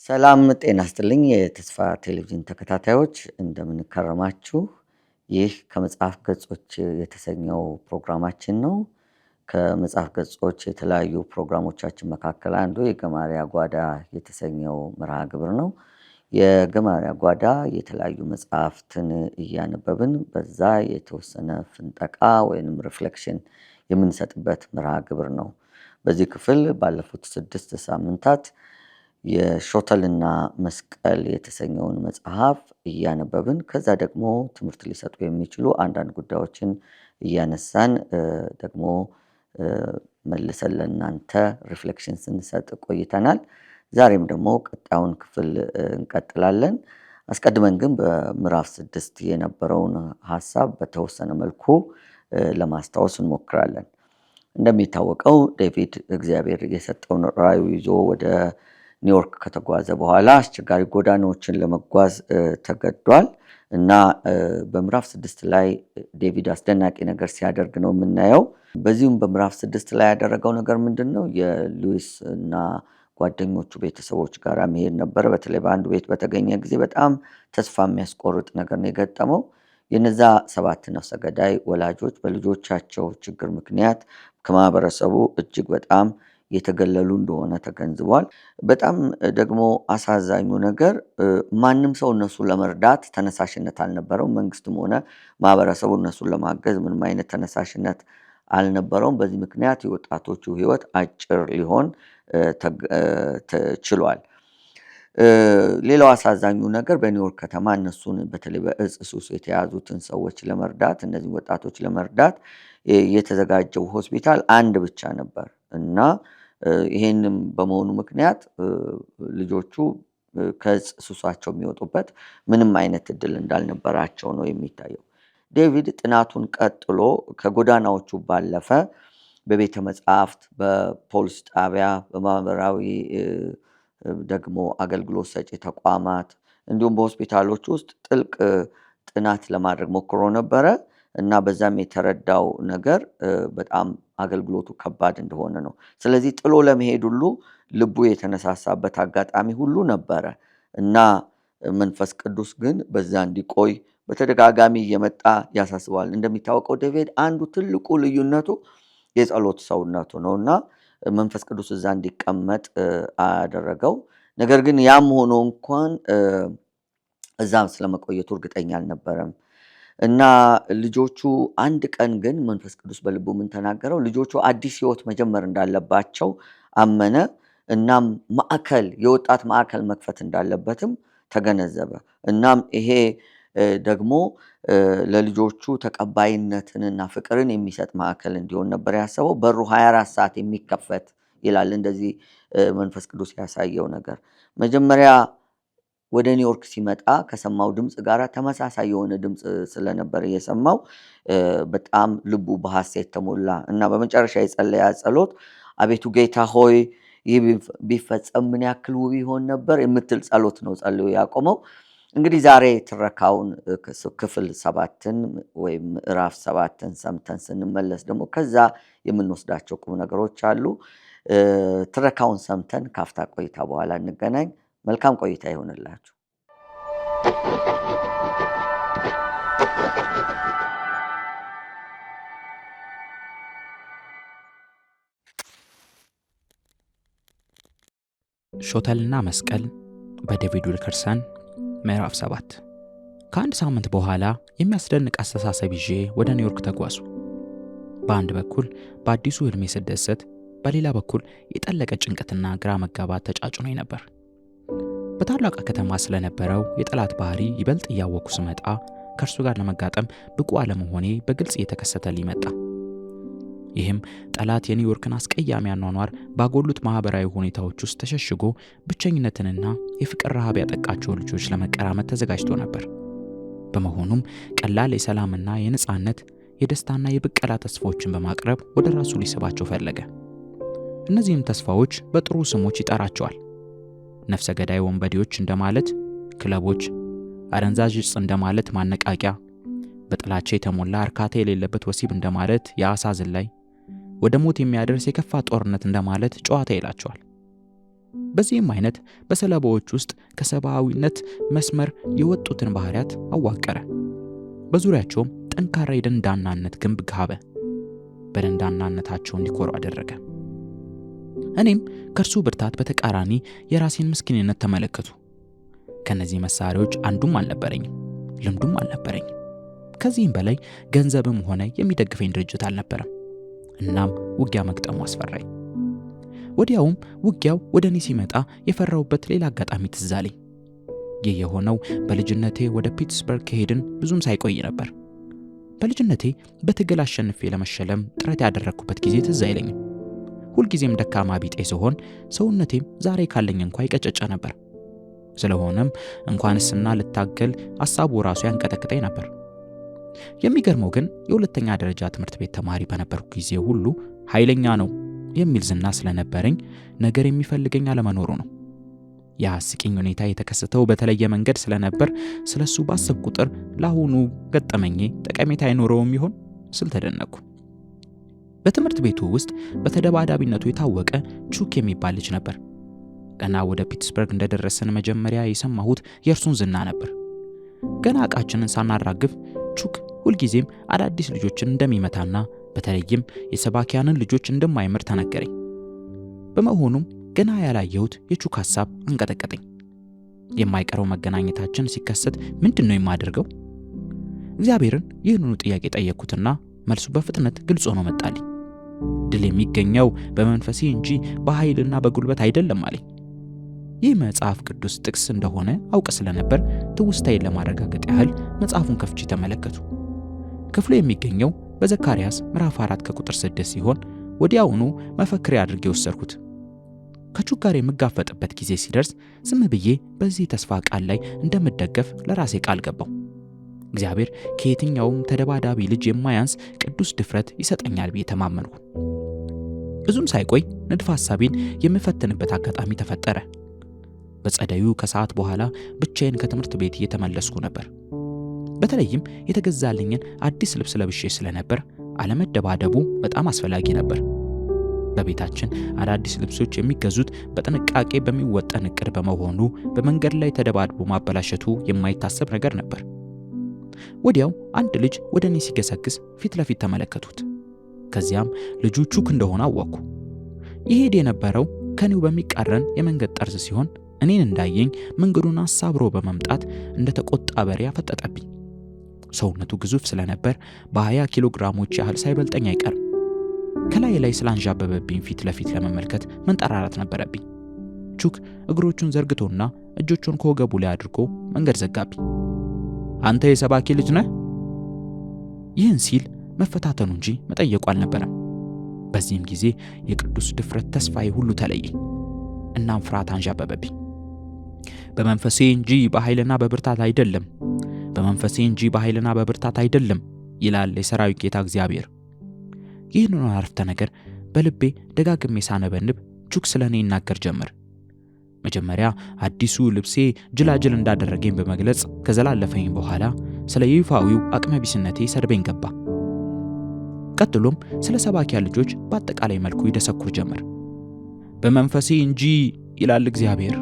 ሰላም ጤና ይስጥልኝ የተስፋ ቴሌቪዥን ተከታታዮች እንደምን ከረማችሁ። ይህ ከመጽሐፍ ገጾች የተሰኘው ፕሮግራማችን ነው። ከመጽሐፍ ገጾች የተለያዩ ፕሮግራሞቻችን መካከል አንዱ የገማርያ ጓዳ የተሰኘው መርሃ ግብር ነው። የገማርያ ጓዳ የተለያዩ መጽሐፍትን እያነበብን በዛ የተወሰነ ፍንጠቃ ወይንም ሪፍሌክሽን የምንሰጥበት መርሃ ግብር ነው። በዚህ ክፍል ባለፉት 6 ሳምንታት የሾተልና መስቀል የተሰኘውን መጽሐፍ እያነበብን ከዛ ደግሞ ትምህርት ሊሰጡ የሚችሉ አንዳንድ ጉዳዮችን እያነሳን ደግሞ መልሰን ለእናንተ ሪፍሌክሽን ስንሰጥ ቆይተናል። ዛሬም ደግሞ ቀጣዩን ክፍል እንቀጥላለን። አስቀድመን ግን በምዕራፍ 6 የነበረውን ሐሳብ በተወሰነ መልኩ ለማስታወስ እንሞክራለን። እንደሚታወቀው ዴቪድ እግዚአብሔር የሰጠውን ራዕይ ይዞ ወደ ኒውዮርክ ከተጓዘ በኋላ አስቸጋሪ ጎዳናዎችን ለመጓዝ ተገዷል እና በምዕራፍ 6 ላይ ዴቪድ አስደናቂ ነገር ሲያደርግ ነው የምናየው። በዚህም በምዕራፍ 6 ላይ ያደረገው ነገር ምንድነው? የሉዊስ እና ጓደኞቹ ቤተሰቦች ጋር መሄድ ነበር። በተለይ በአንድ ቤት በተገኘ ጊዜ በጣም ተስፋ የሚያስቆርጥ ነገር ነው የገጠመው። የነዛ 7 ነፍሰ ገዳይ ወላጆች በልጆቻቸው ችግር ምክንያት ከማህበረሰቡ እጅግ በጣም የተገለሉ እንደሆነ ተገንዝቧል። በጣም ደግሞ አሳዛኙ ነገር ማንም ሰው እነሱን ለመርዳት ተነሳሽነት አልነበረውም። መንግስትም ሆነ ማህበረሰቡ እነሱን ለማገዝ ምንም አይነት ተነሳሽነት አልነበረውም። በዚህ ምክንያት የወጣቶቹ ህይወት አጭር ሊሆን ችሏል። ሌላው አሳዛኙ ነገር በኒውዮርክ ከተማ እነሱን በተለይ በእጽ ሱስ የተያዙትን ሰዎች ለመርዳት እነዚህ ወጣቶች ለመርዳት የተዘጋጀው ሆስፒታል አንድ ብቻ ነበር እና ይሄንም በመሆኑ ምክንያት ልጆቹ ከእጽ ሱሳቸው የሚወጡበት ምንም አይነት እድል እንዳልነበራቸው ነው የሚታየው። ዴቪድ ጥናቱን ቀጥሎ ከጎዳናዎቹ ባለፈ በቤተ መጻሕፍት፣ በፖሊስ ጣቢያ፣ በማህበራዊ ደግሞ አገልግሎት ሰጪ ተቋማት እንዲሁም በሆስፒታሎች ውስጥ ጥልቅ ጥናት ለማድረግ ሞክሮ ነበረ እና በዛም የተረዳው ነገር በጣም አገልግሎቱ ከባድ እንደሆነ ነው። ስለዚህ ጥሎ ለመሄድ ሁሉ ልቡ የተነሳሳበት አጋጣሚ ሁሉ ነበረ እና መንፈስ ቅዱስ ግን በዛ እንዲቆይ በተደጋጋሚ እየመጣ ያሳስባል። እንደሚታወቀው ዴቪድ አንዱ ትልቁ ልዩነቱ የጸሎት ሰውነቱ ነውና መንፈስ ቅዱስ እዛ እንዲቀመጥ አደረገው። ነገር ግን ያም ሆኖ እንኳን እዛም ስለመቆየቱ እርግጠኛ አልነበረም እና ልጆቹ አንድ ቀን ግን መንፈስ ቅዱስ በልቡ ምን ተናገረው? ልጆቹ አዲስ ህይወት መጀመር እንዳለባቸው አመነ። እናም የወጣት ማዕከል መክፈት እንዳለበትም ተገነዘበ። እናም ይሄ ደግሞ ለልጆቹ ተቀባይነትንና ፍቅርን የሚሰጥ ማዕከል እንዲሆን ነበር ያሰበው። በሩ 24 ሰዓት የሚከፈት ይላል። እንደዚህ መንፈስ ቅዱስ ያሳየው ነገር መጀመሪያ ወደ ኒውዮርክ ሲመጣ ከሰማው ድምጽ ጋር ተመሳሳይ የሆነ ድምጽ ስለነበር የሰማው በጣም ልቡ በሐሴት ተሞላ እና በመጨረሻ የጸለየ ጸሎት አቤቱ ጌታ ሆይ ይህ ቢፈጸም ምን ያክል ውብ ይሆን ነበር የምትል ጸሎት ነው ጸልዮ ያቆመው። እንግዲህ ዛሬ ትረካውን ክፍል 7ን ወይም ምዕራፍ 7ን ሰምተን ስንመለስ ደግሞ ከዛ የምንወስዳቸው ቁም ነገሮች አሉ። ትረካውን ሰምተን ካፍታ ቆይታ በኋላ እንገናኝ። መልካም ቆይታ ይሁንላችሁ። ሾተልና መስቀል በዴቪድ ዊልከርሰን ምዕራፍ 7። ከአንድ ሳምንት በኋላ የሚያስደንቅ አስተሳሰብ ይዤ ወደ ኒውዮርክ ተጓዙ። በአንድ በኩል በአዲሱ ህልሜ ስደሰት፣ በሌላ በኩል የጠለቀ ጭንቀትና ግራ መጋባት ተጫጭኖኝ ነበር። በታላቅ ከተማ ስለነበረው የጠላት ባህሪ ይበልጥ እያወኩ ስመጣ ከእርሱ ጋር ለመጋጠም ብቁ አለመሆኔ በግልጽ እየተከሰተልኝ መጣ። ይህም ጠላት የኒውዮርክን አስቀያሚ አኗኗር ባጎሉት ማህበራዊ ሁኔታዎች ውስጥ ተሸሽጎ ብቸኝነትንና የፍቅር ረሃብ ያጠቃቸው ልጆች ለመቀራመት ተዘጋጅቶ ነበር። በመሆኑም ቀላል የሰላምና የነጻነት የደስታና የብቀላ ተስፋዎችን በማቅረብ ወደ ራሱ ሊስባቸው ፈለገ። እነዚህም ተስፋዎች በጥሩ ስሞች ይጠራቸዋል። ነፍሰ ገዳይ ወንበዴዎች እንደማለት፣ ክለቦች፣ አደንዛዥ ዕፅ እንደማለት ማነቃቂያ፣ በጥላቻ የተሞላ እርካታ የሌለበት ወሲብ እንደማለት የአሳ ዝላይ፣ ወደ ሞት የሚያደርስ የከፋ ጦርነት እንደማለት ጨዋታ ይላቸዋል። በዚህም አይነት በሰለባዎች ውስጥ ከሰብአዊነት መስመር የወጡትን ባህሪያት አዋቀረ። በዙሪያቸውም ጠንካራ የደንዳናነት ግንብ ጋበ። በደንዳናነታቸው እንዲኮሩ አደረገ። እኔም ከእርሱ ብርታት በተቃራኒ የራሴን ምስኪንነት ተመለከቱ። ከነዚህ መሳሪያዎች አንዱም አልነበረኝም፣ ልምዱም አልነበረኝም። ከዚህም በላይ ገንዘብም ሆነ የሚደግፈኝ ድርጅት አልነበረም። እናም ውጊያ መግጠሙ አስፈራኝ። ወዲያውም ውጊያው ወደ እኔ ሲመጣ የፈራሁበት ሌላ አጋጣሚ ትዝ አለኝ። ይህ የሆነው በልጅነቴ ወደ ፒትስበርግ ከሄድን ብዙም ሳይቆይ ነበር። በልጅነቴ በትግል አሸንፌ ለመሸለም ጥረት ያደረግኩበት ጊዜ ትዝ አይለኝም። ሁልጊዜም ደካማ ቢጤ ሲሆን ሰውነቴም ዛሬ ካለኝ እንኳ ይቀጨጨ ነበር። ስለሆነም እንኳንስና ልታገል ሐሳቡ ራሱ ያንቀጠቅጠኝ ነበር። የሚገርመው ግን የሁለተኛ ደረጃ ትምህርት ቤት ተማሪ በነበርኩ ጊዜ ሁሉ ኃይለኛ ነው የሚል ዝና ስለነበረኝ ነገር የሚፈልገኝ አለመኖሩ ነው። የአስቂኝ ሁኔታ የተከሰተው በተለየ መንገድ ስለነበር ስለሱ ባሰብ ቁጥር ለአሁኑ ገጠመኜ ጠቀሜታ አይኖረውም ይሆን ስል ተደነቅኩ። በትምህርት ቤቱ ውስጥ በተደባዳቢነቱ የታወቀ ቹክ የሚባል ልጅ ነበር። ገና ወደ ፒትስበርግ እንደደረስን መጀመሪያ የሰማሁት የእርሱን ዝና ነበር። ገና ዕቃችንን ሳናራግፍ ቹክ ሁልጊዜም አዳዲስ ልጆችን እንደሚመታና በተለይም የሰባኪያንን ልጆች እንደማይምር ተነገረኝ። በመሆኑም ገና ያላየሁት የቹክ ሐሳብ አንቀጠቀጠኝ። የማይቀረው መገናኘታችን ሲከሰት ምንድነው የማደርገው? እግዚአብሔርን ይህንኑ ጥያቄ ጠየቅኩትና መልሱ በፍጥነት ግልጽ ሆኖ መጣልኝ። ድል የሚገኘው በመንፈሴ እንጂ በኃይልና በጉልበት አይደለም አለኝ። ይህ መጽሐፍ ቅዱስ ጥቅስ እንደሆነ አውቅ ስለነበር ትውስታዬን ለማረጋገጥ ያህል መጽሐፉን ከፍቼ ተመለከቱ። ክፍሉ የሚገኘው በዘካርያስ ምዕራፍ 4 ከቁጥር 6 ሲሆን ወዲያውኑ መፈክሬ አድርጌ ወሰድኩት። ከቹክ ጋር የምጋፈጥበት ጊዜ ሲደርስ ዝም ብዬ በዚህ ተስፋ ቃል ላይ እንደምደገፍ ለራሴ ቃል ገባው። እግዚአብሔር ከየትኛውም ተደባዳቢ ልጅ የማያንስ ቅዱስ ድፍረት ይሰጠኛል ብዬ ተማመንኩ። ብዙም ሳይቆይ ንድፈ ሐሳቤን የምፈትንበት አጋጣሚ ተፈጠረ። በጸደዩ ከሰዓት በኋላ ብቻዬን ከትምህርት ቤት እየተመለስኩ ነበር። በተለይም የተገዛልኝን አዲስ ልብስ ለብሼ ስለነበር አለመደባደቡ በጣም አስፈላጊ ነበር። በቤታችን አዳዲስ ልብሶች የሚገዙት በጥንቃቄ በሚወጠን ዕቅድ በመሆኑ በመንገድ ላይ ተደባድቦ ማበላሸቱ የማይታሰብ ነገር ነበር። ወዲያው አንድ ልጅ ወደ እኔ ሲገሰግስ ፊት ለፊት ተመለከቱት። ከዚያም ልጁ ቹክ እንደሆነ አወቅኩ። ይሄድ የነበረው ከኔው በሚቃረን የመንገድ ጠርዝ ሲሆን እኔን እንዳየኝ መንገዱን አሳብሮ በመምጣት እንደ ተቆጣ በሬ አፈጠጠብኝ። ሰውነቱ ግዙፍ ስለነበር በ20 ኪሎ ግራሞች ያህል ሳይበልጠኝ አይቀርም። ከላይ ላይ ስላንዣበበብኝ ፊት ለፊት ለመመልከት መንጠራራት ነበረብኝ። ቹክ እግሮቹን ዘርግቶና እጆቹን ከወገቡ ላይ አድርጎ መንገድ ዘጋብኝ። አንተ የሰባኪ ልጅ ነህ? ይህን ሲል መፈታተኑ እንጂ መጠየቁ አልነበረም። በዚህም ጊዜ የቅዱስ ድፍረት ተስፋዬ ሁሉ ተለየኝ። እናም ፍርሃት አንዣበበብኝ። በመንፈሴ እንጂ በኃይልና በብርታት አይደለም፣ በመንፈሴ እንጂ በኃይልና በብርታት አይደለም ይላል የሰራዊት ጌታ እግዚአብሔር። ይህንን አረፍተ ነገር በልቤ ደጋግሜ ሳነበንብ ቹክ ስለኔ ይናገር ጀመር። መጀመሪያ አዲሱ ልብሴ ጅላጅል እንዳደረገኝ በመግለጽ ከዘላለፈኝ በኋላ ስለ ይፋዊው አቅመቢስነቴ ሰድበኝ ገባ። ቀጥሎም ስለ ሰባኪያ ልጆች በአጠቃላይ መልኩ ይደሰኩር ጀመር። በመንፈሴ እንጂ ይላል እግዚአብሔር።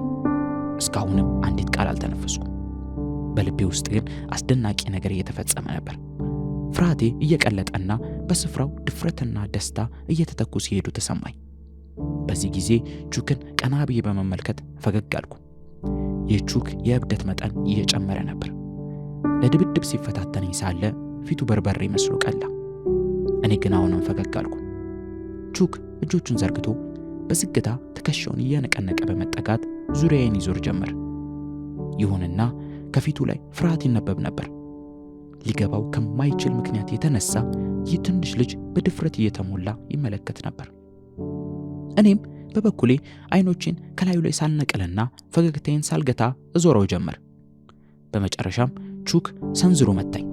እስካሁንም አንዲት ቃል አልተነፈስኩም። በልቤ ውስጥ ግን አስደናቂ ነገር እየተፈጸመ ነበር። ፍርሃቴ እየቀለጠና በስፍራው ድፍረትና ደስታ እየተተኩ ሲሄዱ ተሰማኝ። በዚህ ጊዜ ቹክን ቀና ብዬ በመመልከት ፈገግ አልኩ። የቹክ የእብደት መጠን እየጨመረ ነበር። ለድብድብ ሲፈታተነኝ ሳለ ፊቱ በርበሬ መስሎ ቀላ። እኔ ግን አሁንም ፈገግ አልኩ። ቹክ እጆቹን ዘርግቶ በዝግታ ትከሻውን እየነቀነቀ በመጠጋት ዙሪያዬን ይዞር ጀመር። ይሁንና ከፊቱ ላይ ፍርሃት ይነበብ ነበር። ሊገባው ከማይችል ምክንያት የተነሳ ይህ ትንሽ ልጅ በድፍረት እየተሞላ ይመለከት ነበር። እኔም በበኩሌ አይኖቼን ከላዩ ላይ ሳልነቅልና ፈገግታዬን ሳልገታ እዞረው ጀመር። በመጨረሻም ቹክ ሰንዝሮ መታኝ።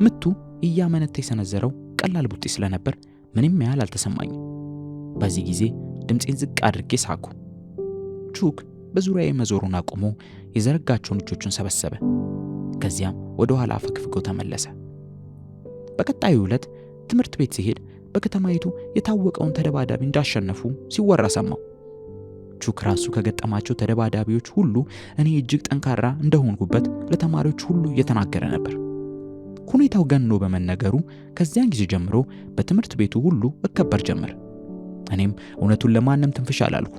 ምቱ እያመነታ የሰነዘረው ቀላል ቡጢ ስለነበር ምንም ያህል አልተሰማኝም። በዚህ ጊዜ ድምፄን ዝቅ አድርጌ ሳኩ። ቹክ በዙሪያዬ መዞሩን አቁሞ የዘረጋቸውን እጆቹን ሰበሰበ። ከዚያም ወደ ኋላ አፈግፍጎ ተመለሰ። በቀጣዩ ዕለት ትምህርት ቤት ሲሄድ በከተማይቱ የታወቀውን ተደባዳቢ እንዳሸነፉ ሲወራ ሰማው። ቹክ ራሱ ከገጠማቸው ተደባዳቢዎች ሁሉ እኔ እጅግ ጠንካራ እንደሆንኩበት ለተማሪዎች ሁሉ እየተናገረ ነበር። ሁኔታው ገኖ በመነገሩ ከዚያን ጊዜ ጀምሮ በትምህርት ቤቱ ሁሉ እከበር ጀመር። እኔም እውነቱን ለማንም ትንፍሽ አላልኩ።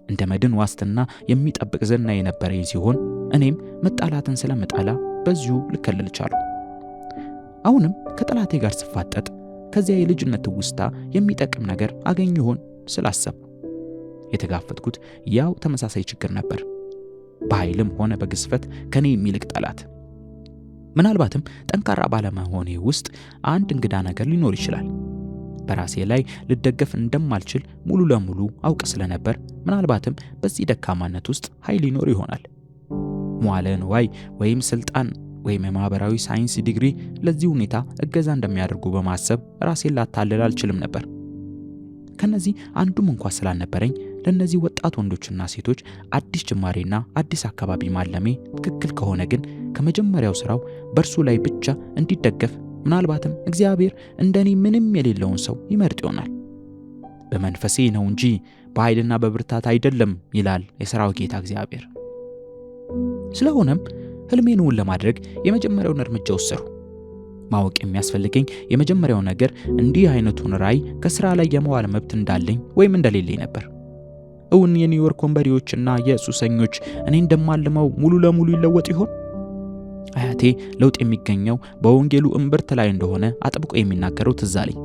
እንደ መድን ዋስትና የሚጠብቅ ዝና የነበረኝ ሲሆን እኔም መጣላትን ስለመጣላ በዚሁ ልከለል ቻልኩ። አሁንም ከጠላቴ ጋር ስፋጠጥ ከዚያ የልጅነት ውስታ የሚጠቅም ነገር አገኝ ይሆን ስላሰብኩ የተጋፈጥኩት ያው ተመሳሳይ ችግር ነበር። በኃይልም ሆነ በግዝፈት ከኔ የሚልቅ ጠላት። ምናልባትም ጠንካራ ባለመሆኔ ውስጥ አንድ እንግዳ ነገር ሊኖር ይችላል። በራሴ ላይ ልደገፍ እንደማልችል ሙሉ ለሙሉ አውቅ ስለነበር ምናልባትም በዚህ ደካማነት ውስጥ ኃይል ሊኖር ይሆናል። መዋለ ንዋይ ወይም ስልጣን ወይም የማህበራዊ ሳይንስ ዲግሪ ለዚህ ሁኔታ እገዛ እንደሚያደርጉ በማሰብ ራሴን ላታለል አልችልም ነበር። ከነዚህ አንዱም እንኳን ስላልነበረኝ ለነዚህ ወጣት ወንዶችና ሴቶች አዲስ ጅማሬና አዲስ አካባቢ ማለሜ ትክክል ከሆነ ግን ከመጀመሪያው ስራው በእርሱ ላይ ብቻ እንዲደገፍ ምናልባትም እግዚአብሔር እንደኔ ምንም የሌለውን ሰው ይመርጥ ይሆናል። በመንፈሴ ነው እንጂ በኃይልና በብርታት አይደለም ይላል የሰራዊት ጌታ እግዚአብሔር። ስለሆነም ህልሜን እውን ለማድረግ የመጀመሪያውን እርምጃ ወሰድኩ። ማወቅ የሚያስፈልገኝ የመጀመሪያው ነገር እንዲህ አይነቱን ራዕይ ከስራ ላይ የመዋል መብት እንዳለኝ ወይም እንደሌለኝ ነበር። እውን የኒውዮርክ ወንበዴዎችና የሱሰኞች እኔ እንደማልመው ሙሉ ለሙሉ ይለወጥ ይሆን? አያቴ ለውጥ የሚገኘው በወንጌሉ እምብርት ላይ እንደሆነ አጥብቆ የሚናገረው ትዝ አለኝ።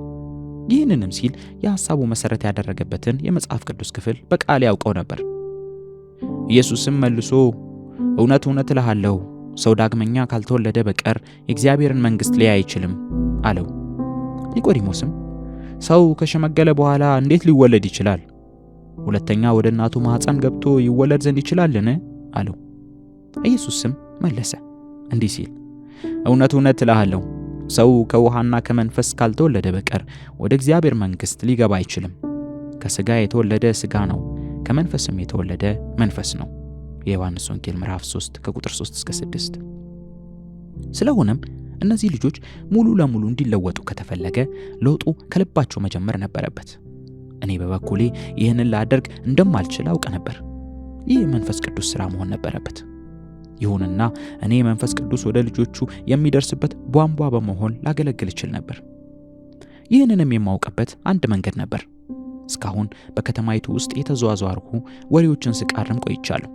ይህንንም ሲል የሐሳቡ መሰረት ያደረገበትን የመጽሐፍ ቅዱስ ክፍል በቃል ያውቀው ነበር። ኢየሱስም መልሶ እውነት እውነት እልሃለሁ ሰው ዳግመኛ ካልተወለደ በቀር የእግዚአብሔርን መንግሥት ሊያይ አይችልም አለው። ኒቆዲሞስም ሰው ከሸመገለ በኋላ እንዴት ሊወለድ ይችላል? ሁለተኛ ወደ እናቱ ማህፀን ገብቶ ይወለድ ዘንድ ይችላልን? አለው። ኢየሱስም መለሰ እንዲህ ሲል እውነት እውነት እልሃለሁ ሰው ከውሃና ከመንፈስ ካልተወለደ በቀር ወደ እግዚአብሔር መንግሥት ሊገባ አይችልም። ከሥጋ የተወለደ ሥጋ ነው፣ ከመንፈስም የተወለደ መንፈስ ነው። የዮሐንስ ወንጌል ምዕራፍ 3 ከቁጥር 3 እስከ 6። ስለሆነም እነዚህ ልጆች ሙሉ ለሙሉ እንዲለወጡ ከተፈለገ ለውጡ ከልባቸው መጀመር ነበረበት። እኔ በበኩሌ ይህንን ላደርግ እንደማልችል አውቅ ነበር። ይህ መንፈስ ቅዱስ ሥራ መሆን ነበረበት። ይሁንና እኔ መንፈስ ቅዱስ ወደ ልጆቹ የሚደርስበት ቧንቧ በመሆን ላገለግል እችል ነበር። ይህንንም የማውቅበት አንድ መንገድ ነበር። እስካሁን በከተማይቱ ውስጥ የተዘዋወርኩ ወሬዎችን ስቃርም ቆይቻለሁ።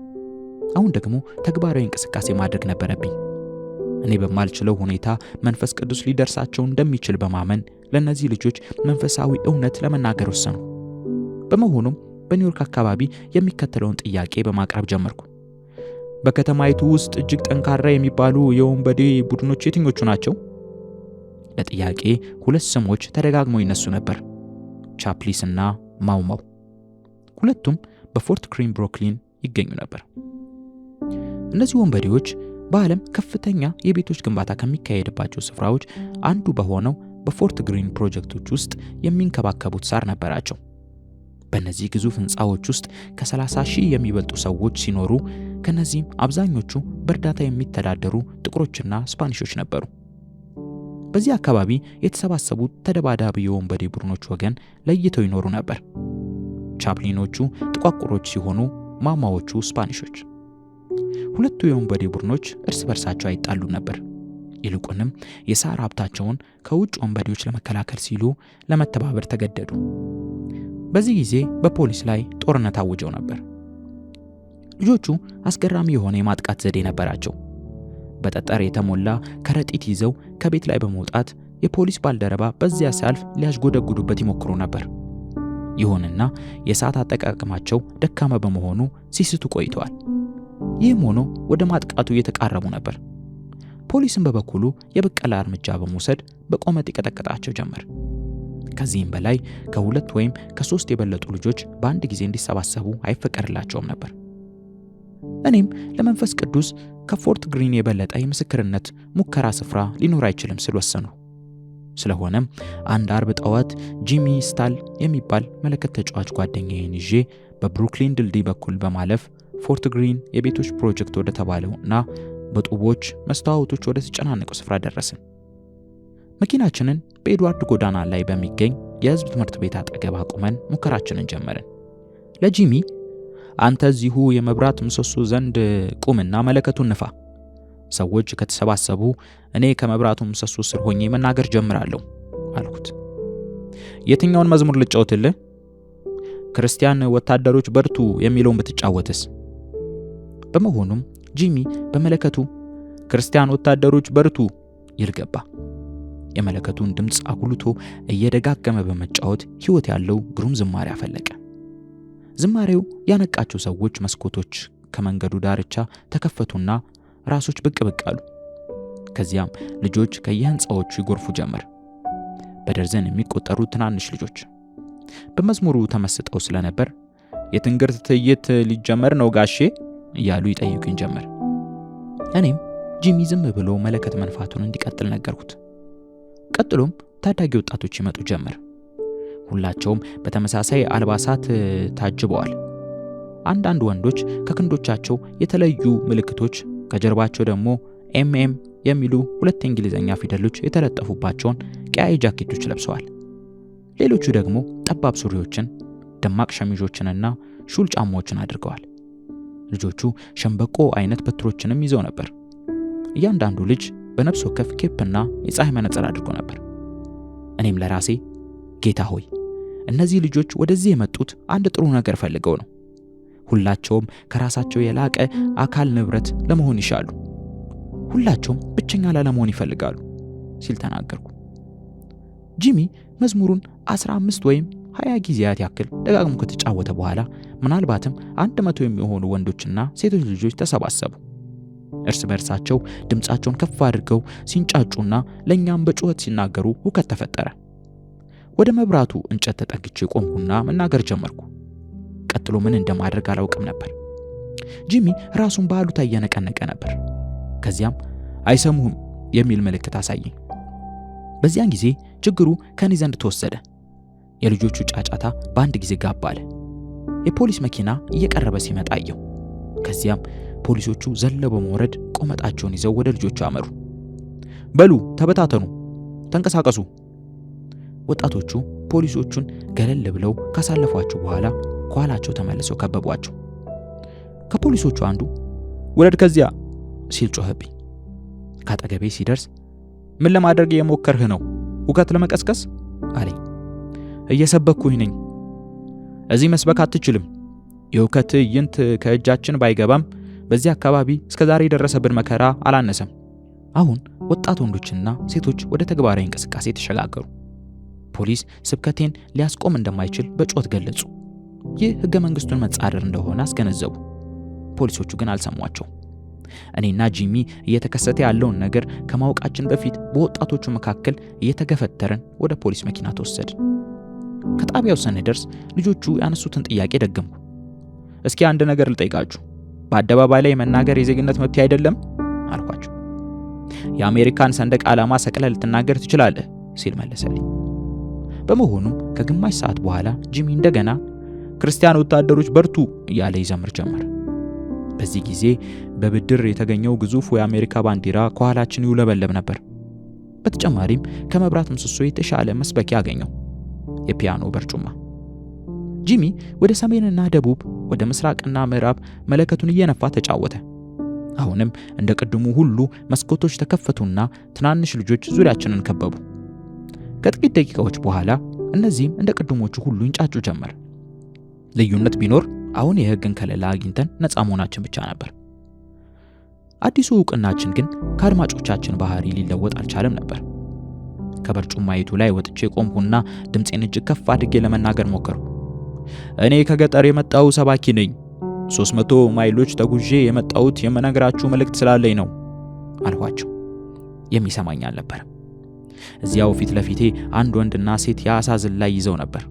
አሁን ደግሞ ተግባራዊ እንቅስቃሴ ማድረግ ነበረብኝ። እኔ በማልችለው ሁኔታ መንፈስ ቅዱስ ሊደርሳቸው እንደሚችል በማመን ለነዚህ ልጆች መንፈሳዊ እውነት ለመናገር ወሰኑ። በመሆኑም በኒውዮርክ አካባቢ የሚከተለውን ጥያቄ በማቅረብ ጀመርኩ። በከተማይቱ ውስጥ እጅግ ጠንካራ የሚባሉ የወንበዴ ቡድኖች የትኞቹ ናቸው? ለጥያቄ ሁለት ስሞች ተደጋግመው ይነሱ ነበር፣ ቻፕሊስ እና ማውማው። ሁለቱም በፎርት ግሪን ብሩክሊን ይገኙ ነበር። እነዚህ ወንበዴዎች በዓለም ከፍተኛ የቤቶች ግንባታ ከሚካሄድባቸው ስፍራዎች አንዱ በሆነው በፎርት ግሪን ፕሮጀክቶች ውስጥ የሚንከባከቡት ሳር ነበራቸው። በእነዚህ ግዙፍ ህንፃዎች ውስጥ ከ30,000 የሚበልጡ ሰዎች ሲኖሩ ከነዚህም አብዛኞቹ በእርዳታ የሚተዳደሩ ጥቁሮችና ስፓኒሾች ነበሩ። በዚህ አካባቢ የተሰባሰቡት ተደባዳቢ የወንበዴ ቡድኖች ወገን ለይተው ይኖሩ ነበር። ቻፕሊኖቹ ጥቋቁሮች ሲሆኑ ማማዎቹ ስፓኒሾች። ሁለቱ የወንበዴ ቡድኖች እርስ በርሳቸው አይጣሉ ነበር። ይልቁንም የሳር ሀብታቸውን ከውጭ ወንበዴዎች ለመከላከል ሲሉ ለመተባበር ተገደዱ። በዚህ ጊዜ በፖሊስ ላይ ጦርነት አውጀው ነበር። ልጆቹ አስገራሚ የሆነ የማጥቃት ዘዴ ነበራቸው። በጠጠር የተሞላ ከረጢት ይዘው ከቤት ላይ በመውጣት የፖሊስ ባልደረባ በዚያ ሲያልፍ ሊያስጎደጉዱበት ይሞክሩ ነበር። ይሁንና የሰዓት አጠቃቀማቸው ደካማ በመሆኑ ሲስቱ ቆይተዋል። ይህም ሆኖ ወደ ማጥቃቱ እየተቃረቡ ነበር። ፖሊስም በበኩሉ የበቀላ እርምጃ በመውሰድ በቆመጥ ይቀጠቅጣቸው ጀመር። ከዚህም በላይ ከ2 ወይም ከ3 የበለጡ ልጆች በአንድ ጊዜ እንዲሰባሰቡ አይፈቀድላቸውም ነበር። እኔም ለመንፈስ ቅዱስ ከፎርት ግሪን የበለጠ የምስክርነት ሙከራ ስፍራ ሊኖር አይችልም ስል ወሰኑ። ስለሆነም አንድ አርብ ጠዋት ጂሚ ስታል የሚባል መለከት ተጫዋች ጓደኛዬን ይዤ በብሩክሊን ድልድይ በኩል በማለፍ ፎርት ግሪን የቤቶች ፕሮጀክት ወደ ተባለውና በጡቦች መስታወቶች ወደ ተጨናነቀው ስፍራ ደረስን። መኪናችንን በኤድዋርድ ጎዳና ላይ በሚገኝ የህዝብ ትምህርት ቤት አጠገብ አቁመን ሙከራችንን ጀመርን። ለጂሚ አንተ እዚሁ የመብራት ምሰሶ ዘንድ ቁምና መለከቱን ንፋ፣ ሰዎች ከተሰባሰቡ እኔ ከመብራቱ ምሰሶ ስር ሆኜ መናገር ጀምራለሁ አልኩት። የትኛውን መዝሙር ልጫወትልህ? ክርስቲያን ወታደሮች በርቱ የሚለውን ብትጫወትስ? በመሆኑም ጂሚ በመለከቱ ክርስቲያን ወታደሮች በርቱ ይል ገባ። የመለከቱን ድምፅ አጉልቶ እየደጋገመ በመጫወት ህይወት ያለው ግሩም ዝማሬ አፈለቀ። ዝማሬው ያነቃቸው ሰዎች መስኮቶች ከመንገዱ ዳርቻ ተከፈቱና ራሶች ብቅ ብቅ አሉ። ከዚያም ልጆች ከየህንፃዎቹ ይጎርፉ ጀመር። በደርዘን የሚቆጠሩ ትናንሽ ልጆች በመዝሙሩ ተመስጠው ስለነበር የትንግርት ትዕይንት ሊጀመር ነው ጋሼ እያሉ ይጠይቁኝ ጀመር። እኔም ጂሚ ዝም ብሎ መለከት መንፋቱን እንዲቀጥል ነገርኩት። ቀጥሎም ታዳጊ ወጣቶች ይመጡ ጀመር። ሁላቸውም በተመሳሳይ አልባሳት ታጅበዋል። አንዳንድ ወንዶች ከክንዶቻቸው የተለዩ ምልክቶች፣ ከጀርባቸው ደግሞ ኤምኤም የሚሉ ሁለት እንግሊዘኛ ፊደሎች የተለጠፉባቸውን ቀያይ ጃኬቶች ለብሰዋል። ሌሎቹ ደግሞ ጠባብ ሱሪዎችን፣ ደማቅ ሸሚዞችንና ሹል ጫማዎችን አድርገዋል። ልጆቹ ሸምበቆ አይነት በትሮችንም ይዘው ነበር። እያንዳንዱ ልጅ በነፍስ ወከፍ ኬፕና የፀሐይ መነጽር አድርጎ ነበር። እኔም ለራሴ ጌታ ሆይ እነዚህ ልጆች ወደዚህ የመጡት አንድ ጥሩ ነገር ፈልገው ነው። ሁላቸውም ከራሳቸው የላቀ አካል ንብረት ለመሆን ይሻሉ። ሁላቸውም ብቸኛ ላለመሆን ይፈልጋሉ ሲል ተናገርኩ። ጂሚ መዝሙሩን 15 ወይም 20 ጊዜያት ያክል ደጋግሞ ከተጫወተ በኋላ ምናልባትም 100 የሚሆኑ ወንዶችና ሴቶች ልጆች ተሰባሰቡ። እርስ በርሳቸው ድምጻቸውን ከፍ አድርገው ሲንጫጩና ለኛም በጩኸት ሲናገሩ ሁከት ተፈጠረ። ወደ መብራቱ እንጨት ተጠግቼ ቆምኩና መናገር ጀመርኩ። ቀጥሎ ምን እንደማድረግ አላውቅም ነበር። ጂሚ ራሱን በአሉታ እየነቀነቀ ነበር። ከዚያም አይሰሙህም የሚል ምልክት አሳየኝ። በዚያን ጊዜ ችግሩ ከኔ ዘንድ ተወሰደ። የልጆቹ ጫጫታ በአንድ ጊዜ ጋብ አለ። የፖሊስ መኪና እየቀረበ ሲመጣ አየሁ። ከዚያም ፖሊሶቹ ዘለው በመውረድ ቆመጣቸውን ይዘው ወደ ልጆቹ አመሩ። በሉ ተበታተኑ፣ ተንቀሳቀሱ። ወጣቶቹ ፖሊሶቹን ገለል ብለው ካሳለፏቸው በኋላ ከኋላቸው ተመልሰው ከበቧቸው። ከፖሊሶቹ አንዱ ወረድ ከዚያ ሲል ጮኸብኝ። ካጠገቤ ሲደርስ ምን ለማድረግ የሞከርህ ነው? ሁከት ለመቀስቀስ አለኝ። እየሰበኩኝ ነኝ። እዚህ መስበክ አትችልም። የሁከት ትዕይንት ከእጃችን ባይገባም በዚህ አካባቢ እስከዛሬ የደረሰብን መከራ አላነሰም። አሁን ወጣት ወንዶችና ሴቶች ወደ ተግባራዊ እንቅስቃሴ ተሸጋገሩ። ፖሊስ ስብከቴን ሊያስቆም እንደማይችል በጮት ገለጹ። ይህ ህገ መንግስቱን መጻረር እንደሆነ አስገነዘቡ። ፖሊሶቹ ግን አልሰሟቸው። እኔና ጂሚ እየተከሰተ ያለውን ነገር ከማወቃችን በፊት በወጣቶቹ መካከል እየተገፈተረን ወደ ፖሊስ መኪና ተወሰድን። ከጣቢያው ስንደርስ ልጆቹ ያነሱትን ጥያቄ ደገምኩ። እስኪ አንድ ነገር ልጠይቃችሁ፣ በአደባባይ ላይ መናገር የዜግነት መብት አይደለም አልኳቸው። የአሜሪካን ሰንደቅ ዓላማ ሰቅለህ ልትናገር ትችላለህ ሲል መለሰልኝ። በመሆኑም ከግማሽ ሰዓት በኋላ ጂሚ እንደገና ክርስቲያን ወታደሮች በርቱ እያለ ይዘምር ጀመር። በዚህ ጊዜ በብድር የተገኘው ግዙፍ የአሜሪካ ባንዲራ ከኋላችን ይውለበለብ ነበር። በተጨማሪም ከመብራት ምሰሶ የተሻለ መስበኪያ አገኘው፣ የፒያኖ በርጩማ። ጂሚ ወደ ሰሜንና ደቡብ፣ ወደ ምስራቅና ምዕራብ መለከቱን እየነፋ ተጫወተ። አሁንም እንደ ቅድሙ ሁሉ መስኮቶች ተከፈቱና ትናንሽ ልጆች ዙሪያችንን ከበቡ። ከጥቂት ደቂቃዎች በኋላ እነዚህም እንደ ቅድሞቹ ሁሉ ይንጫጩ ጀመር። ልዩነት ቢኖር አሁን የህግን ከለላ አግኝተን ነፃ መሆናችን ብቻ ነበር። አዲሱ ዕውቅናችን ግን ከአድማጮቻችን ባህሪ ሊለወጥ አልቻለም ነበር። ከበርጩማይቱ ላይ ወጥቼ ቆምኩና ድምፄን እጅግ ከፍ አድርጌ ለመናገር ሞከርኩ። እኔ ከገጠር የመጣው ሰባኪ ነኝ። 300 ማይሎች ተጉዤ የመጣሁት የምነግራችሁ መልእክት ስላለኝ ነው አልኋቸው። የሚሰማኝ አልነበረም። እዚያው ፊት ለፊቴ አንድ ወንድና ሴት የአሳ ዝላይ ይዘው ነበር።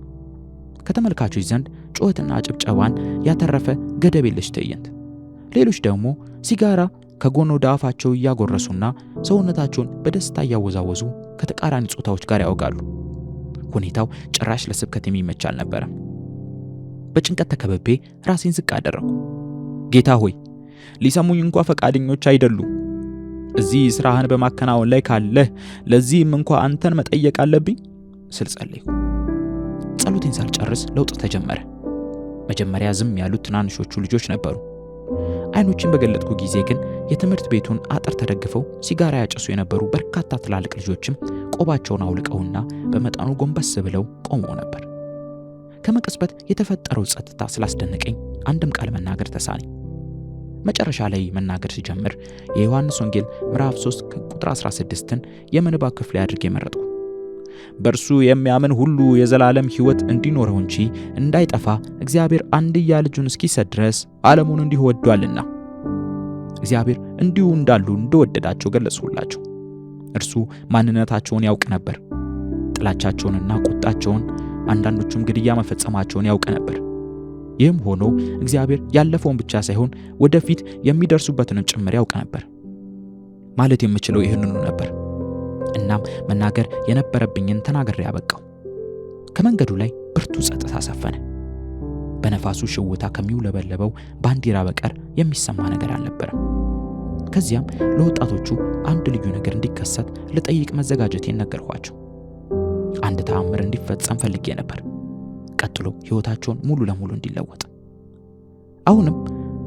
ከተመልካቾች ዘንድ ጩኸትና ጭብጨባን ያተረፈ ገደብ የለሽ ትዕይንት። ሌሎች ደግሞ ሲጋራ ከጎን ወደ አፋቸው እያጎረሱና ሰውነታቸውን በደስታ እያወዛወዙ ከተቃራኒ ጾታዎች ጋር ያወጋሉ። ሁኔታው ጭራሽ ለስብከት የሚመች አልነበረም። በጭንቀት ተከበቤ ራሴን ዝቅ አደረኩ። ጌታ ሆይ ሊሰሙኝ እንኳን ፈቃደኞች አይደሉም እዚህ ስራህን በማከናወን ላይ ካለህ ለዚህም እንኳ አንተን መጠየቅ አለብኝ ስል ጸለይኩ። ጸሎቴን ሳልጨርስ ለውጥ ተጀመረ። መጀመሪያ ዝም ያሉት ትናንሾቹ ልጆች ነበሩ። አይኖችን በገለጥኩ ጊዜ ግን የትምህርት ቤቱን አጥር ተደግፈው ሲጋራ ያጨሱ የነበሩ በርካታ ትላልቅ ልጆችም ቆባቸውን አውልቀውና በመጠኑ ጎንበስ ብለው ቆመው ነበር። ከመቅጽበት የተፈጠረው ጸጥታ ስላስደነቀኝ አንድም ቃል መናገር ተሳነኝ። መጨረሻ ላይ መናገር ሲጀምር የዮሐንስ ወንጌል ምዕራፍ 3 ቁጥር 16ን የምንባብ ክፍል አድርጌ መረጥኩ። በእርሱ የሚያምን ሁሉ የዘላለም ሕይወት እንዲኖረው እንጂ እንዳይጠፋ እግዚአብሔር አንድያ ልጁን እስኪሰጥ ድረስ ዓለሙን እንዲሁ ወዷልና። እግዚአብሔር እንዲሁ እንዳሉ እንደወደዳቸው ገለጽሁላቸው። እርሱ ማንነታቸውን ያውቅ ነበር። ጥላቻቸውንና ቁጣቸውን፣ አንዳንዶቹም ግድያ መፈጸማቸውን ያውቅ ነበር። ይህም ሆኖ እግዚአብሔር ያለፈውን ብቻ ሳይሆን ወደፊት የሚደርሱበትንም ጭምር ያውቅ ነበር። ማለት የምችለው ይህንኑ ነበር። እናም መናገር የነበረብኝን ተናግሬ ያበቃው። ከመንገዱ ላይ ብርቱ ጸጥታ ሰፈነ። በነፋሱ ሽውታ ከሚውለበለበው ባንዲራ በቀር የሚሰማ ነገር አልነበረም። ከዚያም ለወጣቶቹ አንድ ልዩ ነገር እንዲከሰት ልጠይቅ መዘጋጀቴን ነገርኳቸው። አንድ ተአምር እንዲፈጸም ፈልጌ ነበር። ቀጥሎ ሕይወታቸውን ሙሉ ለሙሉ እንዲለወጥ። አሁንም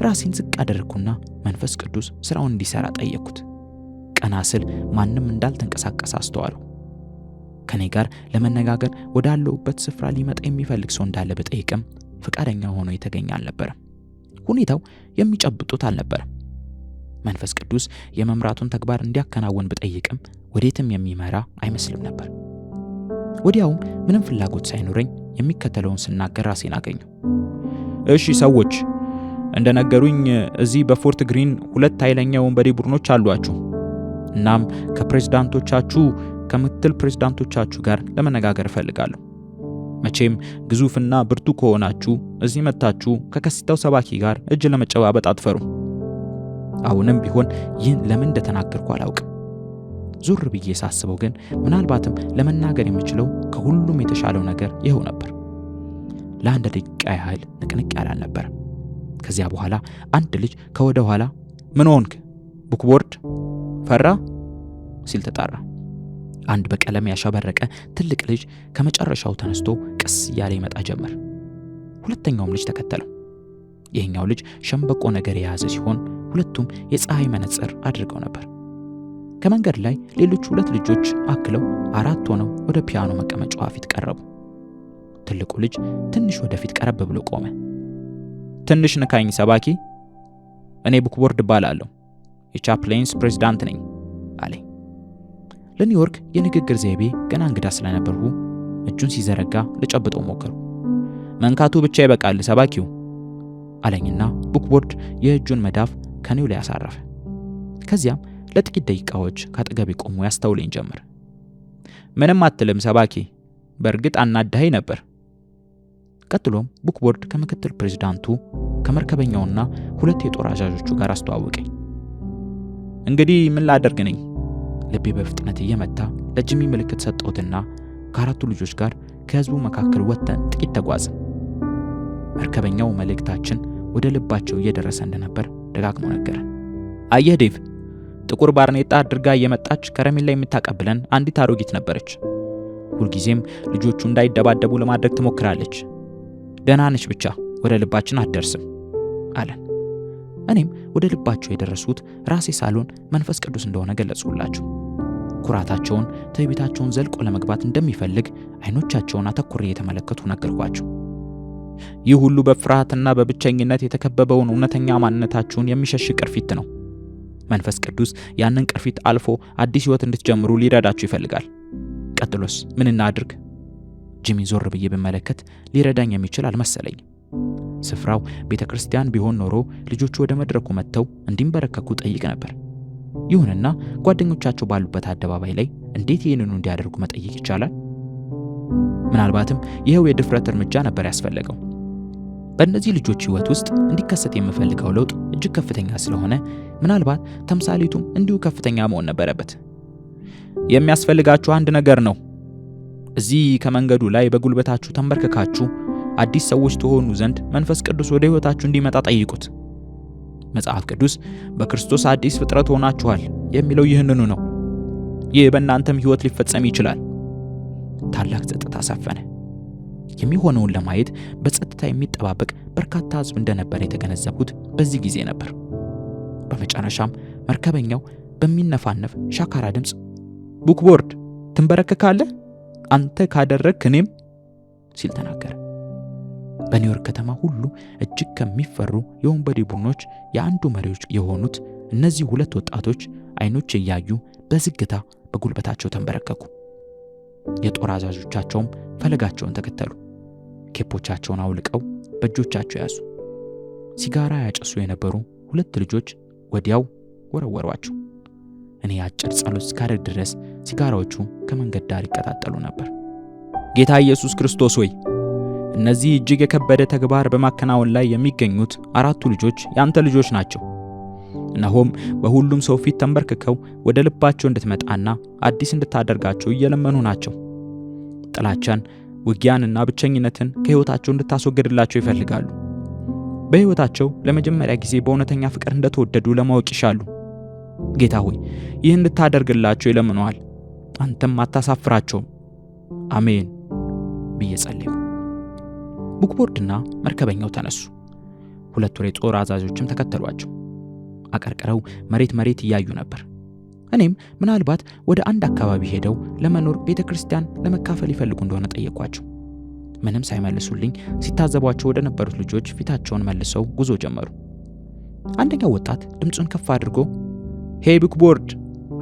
ራሴን ዝቅ አደረግኩና መንፈስ ቅዱስ ስራውን እንዲሰራ ጠየቅኩት። ቀና ስል ማንም እንዳልተንቀሳቀሰ አስተዋልኩ። ከኔ ጋር ለመነጋገር ወዳለውበት ስፍራ ሊመጣ የሚፈልግ ሰው እንዳለ በጠይቅም ፈቃደኛ ሆኖ የተገኘ አልነበረም። ሁኔታው የሚጨብጡት አልነበረም። መንፈስ ቅዱስ የመምራቱን ተግባር እንዲያከናውን በጠይቅም ወዴትም የሚመራ አይመስልም ነበር። ወዲያውም ምንም ፍላጎት ሳይኖረኝ የሚከተለውን ስናገር ራሴን አገኘሁ። እሺ ሰዎች፣ እንደነገሩኝ እዚህ በፎርት ግሪን 2 ኃይለኛ ወንበዴ ቡድኖች አሏችሁ። እናም ከፕሬዝዳንቶቻችሁ ከምክትል ፕሬዝዳንቶቻችሁ ጋር ለመነጋገር እፈልጋለሁ። መቼም ግዙፍና ብርቱ ከሆናችሁ እዚህ መጣችሁ ከከሲታው ሰባኪ ጋር እጅ ለመጨባበጥ አትፈሩም። አሁንም ቢሆን ይህን ለምን እንደተናገርኩ አላውቅም። ዙር ብዬ ሳስበው ግን ምናልባትም ለመናገር የምችለው ከሁሉም የተሻለው ነገር ይኸው ነበር። ለአንድ ደቂቃ ያህል ንቅንቅ ያለ አልነበረም። ከዚያ በኋላ አንድ ልጅ ከወደ ኋላ ምን ሆንክ ቡክቦርድ ፈራ ሲል ተጣራ። አንድ በቀለም ያሸበረቀ ትልቅ ልጅ ከመጨረሻው ተነስቶ ቀስ እያለ ይመጣ ጀመር። ሁለተኛውም ልጅ ተከተለው። ይህኛው ልጅ ሸምበቆ ነገር የያዘ ሲሆን ሁለቱም የፀሐይ መነጽር አድርገው ነበር። ከመንገድ ላይ ሌሎች 2 ልጆች አክለው 4 ሆነው ወደ ፒያኖ መቀመጫዋ ፊት ቀረቡ። ትልቁ ልጅ ትንሽ ወደፊት ቀረብ ብሎ ቆመ። ትንሽ ንካኝ ሰባኪ፣ እኔ ቡክቦርድ እባላለሁ፣ የቻፕሌንስ ፕሬዝዳንት ነኝ አለኝ። ለኒውዮርክ የንግግር ዘይቤ ገና እንግዳ ስለነበርኩ እጁን ሲዘረጋ ልጨብጠው ሞከሩ። መንካቱ ብቻ ይበቃል ሰባኪው አለኝና ቡክቦርድ የእጁን መዳፍ ከኔው ላይ አሳረፈ። ከዚያም ለጥቂት ደቂቃዎች ካጠገቤ ቆሞ ያስተውለኝ ጀመር። ምንም አትልም ሰባኪ፣ በእርግጥ አናዳኸኝ ነበር። ቀጥሎም ቡክቦርድ ከምክትል ፕሬዝዳንቱ ከመርከበኛውና 2 የጦር አዛዦቹ ጋር አስተዋወቀኝ። እንግዲህ ምን ላደርግ ነኝ? ልቤ በፍጥነት እየመታ ለጅሚ ምልክት ሰጠሁትና ከ4ቱ ልጆች ጋር ከህዝቡ መካከል ወጥተን ጥቂት ተጓዝን። መርከበኛው መልእክታችን ወደ ልባቸው እየደረሰ እንደነበር ደጋግሞ ነገረን። አየህ ዴቭ፣ ጥቁር ባርኔጣ አድርጋ እየመጣች ከረሜላ የምታቀብለን አንዲት አሮጊት ነበረች። ሁልጊዜም ልጆቹ እንዳይደባደቡ ለማድረግ ትሞክራለች። ደህና ነች፣ ብቻ ወደ ልባችን አትደርስም አለን። እኔም ወደ ልባቸው የደረሱት ራሴ ሳልሆን መንፈስ ቅዱስ እንደሆነ ገለጽሁላቸው። ኩራታቸውን፣ ትዕቢታቸውን ዘልቆ ለመግባት እንደሚፈልግ አይኖቻቸውን አተኩሬ የተመለከቱ ነገርኳቸው። ይህ ሁሉ በፍርሃትና በብቸኝነት የተከበበውን እውነተኛ ማንነታችሁን የሚሸሽግ ቅርፊት ነው። መንፈስ ቅዱስ ያንን ቅርፊት አልፎ አዲስ ሕይወት እንድትጀምሩ ሊረዳችሁ ይፈልጋል። ቀጥሎስ ምን እናድርግ? ጂሚ ዞር ብዬ ብመለከት ሊረዳኝ የሚችል አልመሰለኝም። ስፍራው ቤተክርስቲያን ቢሆን ኖሮ ልጆቹ ወደ መድረኩ መጥተው እንዲንበረከኩ ጠይቅ ነበር። ይሁንና ጓደኞቻቸው ባሉበት አደባባይ ላይ እንዴት ይህንኑ እንዲያደርጉ መጠየቅ ይቻላል? ምናልባትም ይሄው የድፍረት እርምጃ ነበር ያስፈልገው። በእነዚህ ልጆች ሕይወት ውስጥ እንዲከሰት የምፈልገው ለውጥ እጅግ ከፍተኛ ስለሆነ ምናልባት ተምሳሌቱም እንዲሁ ከፍተኛ መሆን ነበረበት። የሚያስፈልጋችሁ አንድ ነገር ነው። እዚህ ከመንገዱ ላይ በጉልበታችሁ ተንበርክካችሁ አዲስ ሰዎች ትሆኑ ዘንድ መንፈስ ቅዱስ ወደ ሕይወታችሁ እንዲመጣ ጠይቁት። መጽሐፍ ቅዱስ በክርስቶስ አዲስ ፍጥረት ሆናችኋል የሚለው ይህንኑ ነው። ይህ በእናንተም ሕይወት ሊፈጸም ይችላል። ታላቅ ጸጥታ ሰፈነ። የሚሆነውን ለማየት በጸጥታ የሚጠባበቅ በርካታ ሕዝብ እንደነበር የተገነዘቡት በዚህ ጊዜ ነበር። በመጨረሻም መርከበኛው በሚነፋነፍ ሻካራ ድምፅ ቡክቦርድ ትንበረከካለህ? አንተ ካደረግክ እኔም ሲል ተናገረ። በኒውዮርክ ከተማ ሁሉ እጅግ ከሚፈሩ የወንበዴ ቡድኖች የአንዱ መሪዎች የሆኑት እነዚህ ሁለት ወጣቶች አይኖች እያዩ በዝግታ በጉልበታቸው ተንበረከኩ። የጦር አዛዦቻቸውም ፈለጋቸውን ተከተሉ። ኬፖቻቸውን አውልቀው በእጆቻቸው ያዙ። ሲጋራ ያጨሱ የነበሩ ሁለት ልጆች ወዲያው ወረወሯቸው። እኔ አጭር ጸሎት እስካደርግ ድረስ ሲጋራዎቹ ከመንገድ ዳር ይቀጣጠሉ ነበር። ጌታ ኢየሱስ ክርስቶስ ሆይ፣ እነዚህ እጅግ የከበደ ተግባር በማከናወን ላይ የሚገኙት አራቱ ልጆች ያንተ ልጆች ናቸው። እነሆም በሁሉም ሰው ፊት ተንበርክከው ወደ ልባቸው እንድትመጣና አዲስ እንድታደርጋቸው እየለመኑ ናቸው። ጥላቻን፣ ውጊያንና ብቸኝነትን ከሕይወታቸው እንድታስወግድላቸው ይፈልጋሉ። በሕይወታቸው ለመጀመሪያ ጊዜ በእውነተኛ ፍቅር እንደተወደዱ ለማወቅ ይሻሉ። ጌታ ሆይ ይህን እንድታደርግላቸው ይለምነዋል። አንተም አታሳፍራቸውም። አሜን ብዬ ጸለይኩ። ቡክቦርድና መርከበኛው ተነሱ። ሁለት የጦር አዛዦችም ተከተሏቸው። አቀርቅረው መሬት እያዩ ነበር። እኔም ምናልባት ወደ አንድ አካባቢ ሄደው ለመኖር ቤተክርስቲያን ለመካፈል ይፈልጉ እንደሆነ ጠየኳቸው። ምንም ሳይመልሱልኝ ሲታዘቧቸው ወደ ነበሩት ልጆች ፊታቸውን መልሰው ጉዞ ጀመሩ። አንደኛው ወጣት ድምፁን ከፍ አድርጎ ሄይ ቡክቦርድ፣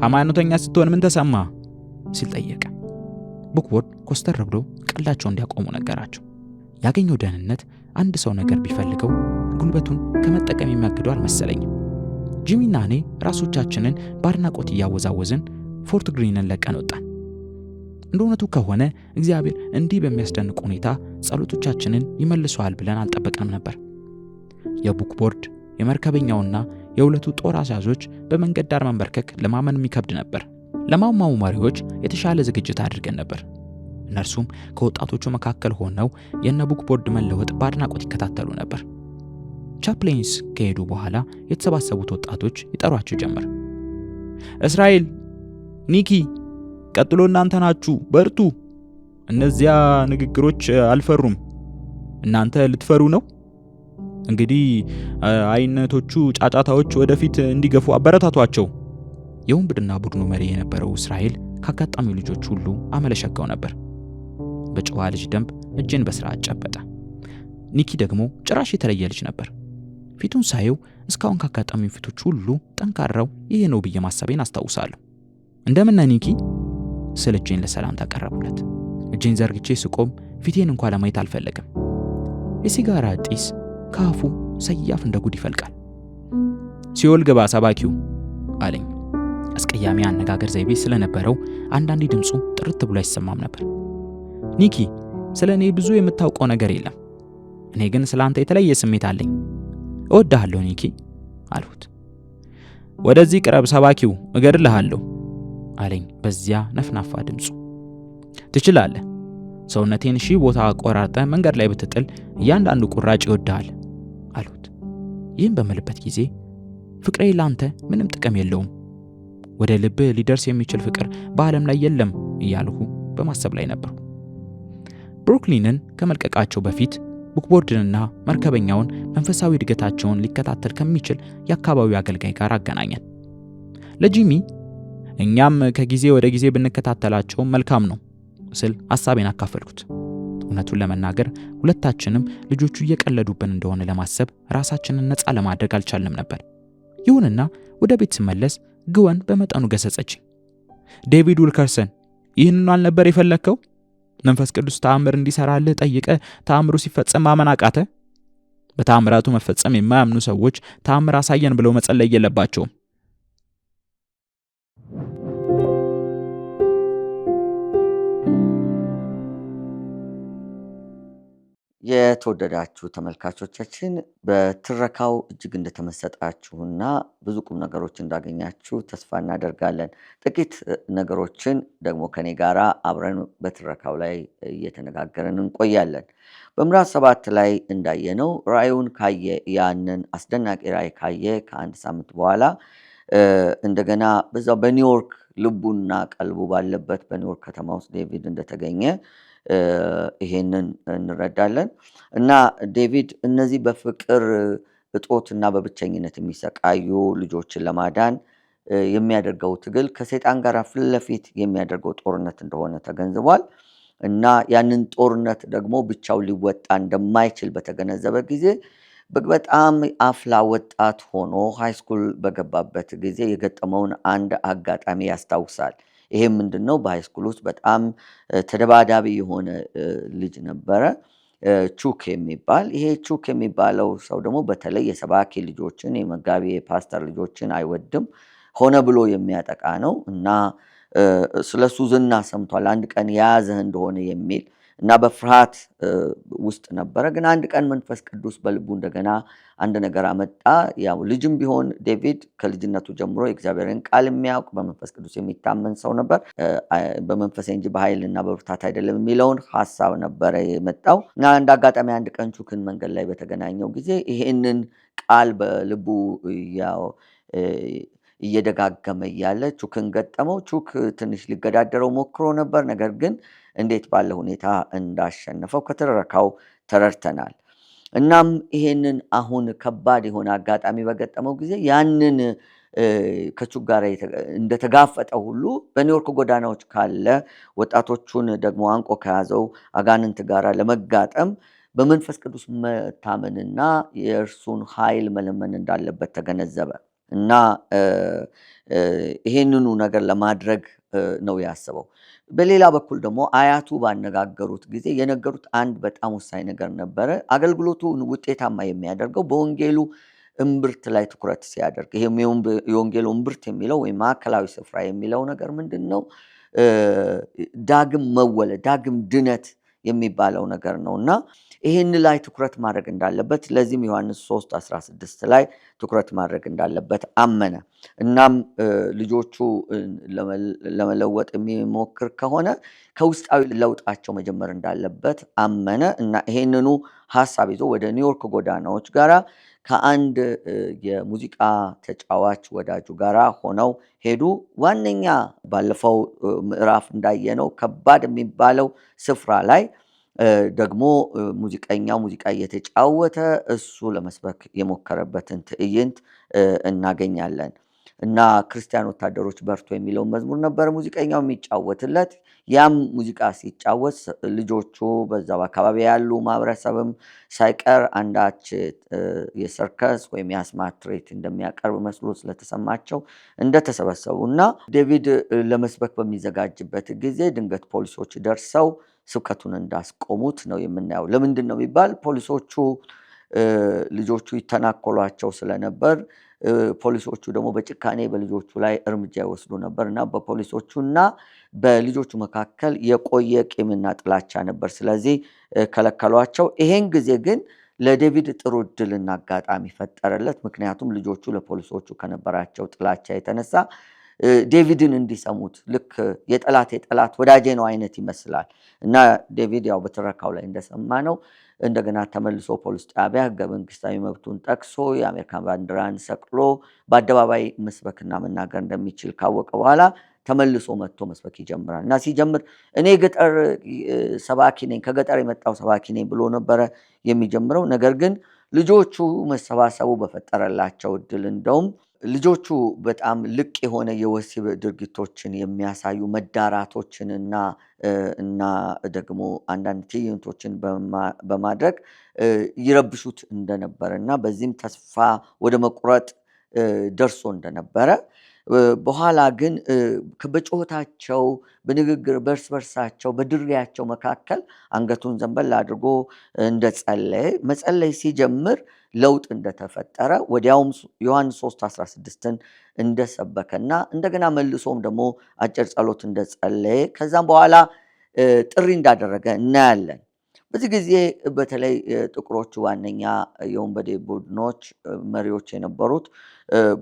ሃይማኖተኛ ስትሆን ምን ተሰማ ሲል ጠየቀ። ቡክቦርድ ኮስተር ብሎ ቀልዳቸውን እንዲያቆሙ ነገራቸው። ያገኘው ደህንነት አንድ ሰው ነገር ቢፈልገው ጉልበቱን ከመጠቀም የሚያግደው አልመሰለኝም። ጂሚና እኔ ራሶቻችንን በአድናቆት እያወዛወዝን ፎርት ግሪንን ለቀን ወጣን። እንደ እውነቱ ከሆነ እግዚአብሔር እንዲህ በሚያስደንቅ ሁኔታ ጸሎቶቻችንን ይመልሰዋል ብለን አልጠበቅንም ነበር። የቡክቦርድ የመርከበኛውና የሁለቱ ጦር አዛዦች በመንገድ ዳር መንበርከክ ለማመን የሚከብድ ነበር። ለማማሙ መሪዎች የተሻለ ዝግጅት አድርገን ነበር። እነርሱም ከወጣቶቹ መካከል ሆነው የነ ቡክቦርድ መለወጥ በአድናቆት ይከታተሉ ነበር። ቻፕሌንስ ከሄዱ በኋላ የተሰባሰቡት ወጣቶች ይጠሯቸው ጀመር። እስራኤል፣ ኒኪ፣ ቀጥሎ እናንተ ናችሁ፣ በርቱ። እነዚያ ንግግሮች አልፈሩም። እናንተ ልትፈሩ ነው? እንግዲህ አይነቶቹ ጫጫታዎች ወደፊት እንዲገፉ አበረታቷቸው። የወንብድና ቡድኑ መሪ የነበረው እስራኤል ካጋጣሚው ልጆች ሁሉ አመለሸጋው ነበር። በጨዋ ልጅ ደንብ እጄን በስርዓት ጨበጠ። ኒኪ ደግሞ ጭራሽ የተለየ ልጅ ነበር። ፊቱን ሳየው እስካሁን ካጋጣሚው ፊቶች ሁሉ ጠንካራው ይሄ ነው ብዬ ማሰቤን አስታውሳለሁ። እንደምን ነህ ኒኪ ስል እጄን ለሰላምታ ቀረቡለት። እጄን ዘርግቼ ስቆም ፊቴን እንኳን ለማየት አልፈለገም። የሲጋራ ጢስ ካፉ ሰያፍ እንደ ጉድ ይፈልቃል። ሲኦል ግባ ሰባኪው አለኝ። አስቀያሚ አነጋገር ዘይቤ ስለነበረው አንዳንዴ ድምፁ ጥርት ብሎ አይሰማም ነበር። ኒኪ፣ ስለ እኔ ብዙ የምታውቀው ነገር የለም። እኔ ግን ስለ አንተ የተለየ ስሜት አለኝ። እወድሃለሁ ኒኪ አልሁት። ወደዚህ ቅረብ ሰባኪው፣ እገድልሃለሁ አለኝ በዚያ ነፍናፋ ድምፁ። ትችላለህ። ሰውነቴን ሺህ ቦታ ቆራርጠ መንገድ ላይ ብትጥል እያንዳንዱ ቁራጭ ይወድሃል አልሁት። ይህን በምልበት ጊዜ ፍቅሬ ላንተ ምንም ጥቅም የለውም፣ ወደ ልብህ ሊደርስ የሚችል ፍቅር በዓለም ላይ የለም እያልሁ በማሰብ ላይ ነበርኩ። ብሩክሊንን ከመልቀቃቸው በፊት ቡክቦርድንና መርከበኛውን መንፈሳዊ እድገታቸውን ሊከታተል ከሚችል የአካባቢው አገልጋይ ጋር አገናኘን። ለጂሚ እኛም ከጊዜ ወደ ጊዜ ብንከታተላቸው መልካም ነው ስል ሐሳቤን አካፈልኩት። እውነቱን ለመናገር ሁለታችንም ልጆቹ እየቀለዱብን እንደሆነ ለማሰብ ራሳችንን ነፃ ለማድረግ አልቻልንም ነበር። ይሁንና ወደ ቤት ስመለስ ግወን በመጠኑ ገሰጸችኝ። ዴቪድ ዊልከርሰን፣ ይህንን አልነበር የፈለግከው? መንፈስ ቅዱስ ተአምር እንዲሰራልህ ጠይቀ ተአምሩ ሲፈጸም ማመን አቃተ? በተአምራቱ መፈጸም የማያምኑ ሰዎች ተአምር አሳየን ብለው መጸለይ የለባቸውም። የተወደዳችሁ ተመልካቾቻችን በትረካው እጅግ እንደተመሰጣችሁና ብዙ ቁም ነገሮች እንዳገኛችሁ ተስፋ እናደርጋለን። ጥቂት ነገሮችን ደግሞ ከኔ ጋራ አብረን በትረካው ላይ እየተነጋገርን እንቆያለን። በምዕራፍ 7 ላይ እንዳየነው ራእዩን ካየ ያንን አስደናቂ ራእይ ካየ ከአንድ ሳምንት በኋላ እንደገና በዛው በኒውዮርክ ልቡና ቀልቡ ባለበት በኒውዮርክ ከተማ ውስጥ ዴቪድ እንደተገኘ ይሄንን እንረዳለን። እና ዴቪድ እነዚህ በፍቅር እጦትና በብቸኝነት የሚሰቃዩ ልጆችን ለማዳን የሚያደርገው ትግል ከሰይጣን ጋር ፊት ለፊት የሚያደርገው ጦርነት እንደሆነ ተገንዝቧል። እና ያንን ጦርነት ደግሞ ብቻውን ሊወጣ እንደማይችል በተገነዘበ ጊዜ በጣም አፍላ ወጣት ሆኖ ሃይስኩል በገባበት ጊዜ የገጠመውን አንድ አጋጣሚ ያስታውሳል። ይሄም ምንድነው? በሃይስኩል ውስጥ በጣም ተደባዳቢ የሆነ ልጅ ነበረ፣ ቹክ የሚባል። ይሄ ቹክ የሚባለው ሰው ደግሞ በተለይ የሰባኪ ልጆችን፣ የመጋቢ የፓስተር ልጆችን አይወድም። ሆነ ብሎ የሚያጠቃ ነው እና ስለሱ ዝና ሰምቷል። አንድ ቀን የያዘህ እንደሆነ የሚል እና በፍርሃት ውስጥ ነበረ። ግን አንድ ቀን መንፈስ ቅዱስ በልቡ እንደገና አንድ ነገር አመጣ። ያው ልጅም ቢሆን ዴቪድ ከልጅነቱ ጀምሮ የእግዚአብሔርን ቃል የሚያውቅ በመንፈስ ቅዱስ የሚታመን ሰው ነበር። በመንፈስ እንጂ በኃይል እና በብርታት አይደለም የሚለውን ሀሳብ ነበረ የመጣው እና እንደ አጋጣሚ አንድ ቀን ቹክን መንገድ ላይ በተገናኘው ጊዜ ይሄንን ቃል በልቡ ያው እየደጋገመ እያለ ቹክን ገጠመው። ቹክ ትንሽ ሊገዳደረው ሞክሮ ነበር። ነገር ግን እንዴት ባለ ሁኔታ እንዳሸነፈው ከትረካው ተረድተናል። እናም ይሄንን አሁን ከባድ የሆነ አጋጣሚ በገጠመው ጊዜ ያንን ከቹክ ጋር እንደተጋፈጠ ሁሉ በኒውዮርክ ጎዳናዎች ካለ ወጣቶቹን ደግሞ አንቆ ከያዘው አጋንንት ጋር ለመጋጠም በመንፈስ ቅዱስ መታመንና የእርሱን ኃይል መለመን እንዳለበት ተገነዘበ እና ይሄንኑ ነገር ለማድረግ ነው ያሰበው። በሌላ በኩል ደግሞ አያቱ ባነጋገሩት ጊዜ የነገሩት አንድ በጣም ወሳኝ ነገር ነበረ። አገልግሎቱን ውጤታማ የሚያደርገው በወንጌሉ እምብርት ላይ ትኩረት ሲያደርግ፣ ይሄም የወንጌሉ እምብርት የሚለው ወይም ማዕከላዊ ስፍራ የሚለው ነገር ምንድን ነው? ዳግም መወለድ፣ ዳግም ድነት የሚባለው ነገር ነው እና ይህን ላይ ትኩረት ማድረግ እንዳለበት፣ ለዚህም ዮሐንስ 3:16 ላይ ትኩረት ማድረግ እንዳለበት አመነ። እናም ልጆቹ ለመለወጥ የሚሞክር ከሆነ ከውስጣዊ ለውጣቸው መጀመር እንዳለበት አመነ እና ይሄንኑ ሀሳብ ይዞ ወደ ኒውዮርክ ጎዳናዎች ጋራ ከአንድ የሙዚቃ ተጫዋች ወዳጁ ጋራ ሆነው ሄዱ። ዋነኛ ባለፈው ምዕራፍ እንዳየነው ከባድ የሚባለው ስፍራ ላይ ደግሞ ሙዚቀኛው ሙዚቃ እየተጫወተ እሱ ለመስበክ የሞከረበትን ትዕይንት እናገኛለን እና ክርስቲያን ወታደሮች በርቶ የሚለውን መዝሙር ነበር ሙዚቀኛው የሚጫወትለት። ያም ሙዚቃ ሲጫወት ልጆቹ በዛው አካባቢ ያሉ ማህበረሰብም ሳይቀር አንዳች የሰርከስ ወይም የአስማት ትርኢት እንደሚያቀርብ መስሎ ስለተሰማቸው እንደተሰበሰቡ እና ዴቪድ ለመስበክ በሚዘጋጅበት ጊዜ ድንገት ፖሊሶች ደርሰው ስብከቱን እንዳስቆሙት ነው የምናየው። ለምንድን ነው የሚባል ፖሊሶቹ ልጆቹ ይተናኮሏቸው ስለነበር ፖሊሶቹ ደግሞ በጭካኔ በልጆቹ ላይ እርምጃ ይወስዱ ነበር እና በፖሊሶቹና በልጆቹ መካከል የቆየ ቂምና ጥላቻ ነበር። ስለዚህ ከለከሏቸው። ይሄን ጊዜ ግን ለዴቪድ ጥሩ እድልና አጋጣሚ ፈጠረለት። ምክንያቱም ልጆቹ ለፖሊሶቹ ከነበራቸው ጥላቻ የተነሳ ዴቪድን እንዲሰሙት፣ ልክ የጠላት ወዳጄ ነው አይነት ይመስላል እና ዴቪድ ያው በትረካው ላይ እንደሰማ ነው እንደገና ተመልሶ ፖሊስ ጣቢያ ሕገ መንግስታዊ መብቱን ጠቅሶ የአሜሪካን ባንዲራን ሰቅሎ በአደባባይ መስበክና መናገር እንደሚችል ካወቀ በኋላ ተመልሶ መጥቶ መስበክ ይጀምራል እና ሲጀምር እኔ ገጠር ሰባኪ ነኝ፣ ከገጠር የመጣው ሰባኪ ነኝ ብሎ ነበረ የሚጀምረው። ነገር ግን ልጆቹ መሰባሰቡ በፈጠረላቸው እድል እንደውም ልጆቹ በጣም ልቅ የሆነ የወሲብ ድርጊቶችን የሚያሳዩ መዳራቶችን እና ደግሞ አንዳንድ ትዕይንቶችን በማድረግ ይረብሹት እንደነበረ እና በዚህም ተስፋ ወደ መቁረጥ ደርሶ እንደነበረ በኋላ ግን በጩኸታቸው በንግግር በእርስ በርሳቸው በድሪያቸው መካከል አንገቱን ዘንበል አድርጎ መጸለይ ሲጀምር ለውጥ እንደተፈጠረ ወዲያውም ዮሐንስ 3:16ን እንደሰበከና እንደገና መልሶም ደግሞ አጭር ጸሎት እንደጸለየ ከዛም በኋላ ጥሪ እንዳደረገ እናያለን። በዚህ ጊዜ በተለይ ጥቁሮቹ ዋነኛ የወንበዴ ቡድኖች መሪዎች የነበሩት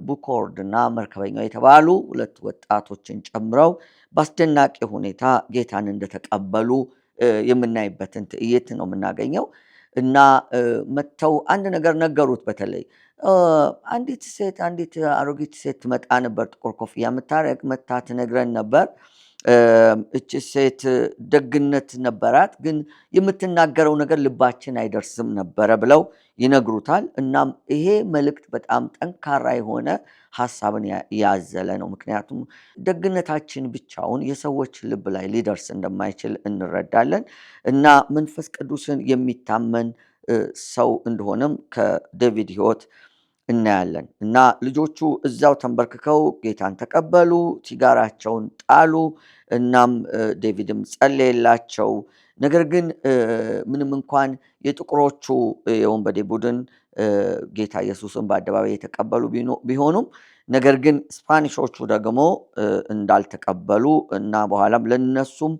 ቡኮርድ እና መርከበኛው የተባሉ ሁለት ወጣቶችን ጨምረው በአስደናቂ ሁኔታ ጌታን እንደተቀበሉ የምናይበትን ትዕይንት ነው የምናገኘው እና መጥተው አንድ ነገር ነገሩት። በተለይ አንዲት አሮጊት ሴት ትመጣ ነበር፣ ጥቁር ኮፍያ የምታደርግ መታ ትነግረን ነበር። እቺ ሴት ደግነት ነበራት፣ ግን የምትናገረው ነገር ልባችን አይደርስም ነበረ ብለው ይነግሩታል። እናም ይሄ መልእክት በጣም ጠንካራ የሆነ ሀሳብን ያዘለ ነው። ምክንያቱም ደግነታችን ብቻውን የሰዎች ልብ ላይ ሊደርስ እንደማይችል እንረዳለን እና መንፈስ ቅዱስን የሚታመን ሰው እንደሆነም ከዴቪድ ሕይወት እናያለን። እና ልጆቹ እዛው ተንበርክከው ጌታን ተቀበሉ፣ ሲጋራቸውን ጣሉ። እናም ዴቪድም ጸለየላቸው። ነገር ግን ምንም እንኳን የጥቁሮቹ የወንበዴ ቡድን ጌታ ኢየሱስን በአደባባይ የተቀበሉ ቢሆኑም ነገር ግን ስፓኒሾቹ ደግሞ እንዳልተቀበሉ እና በኋላም ለነሱም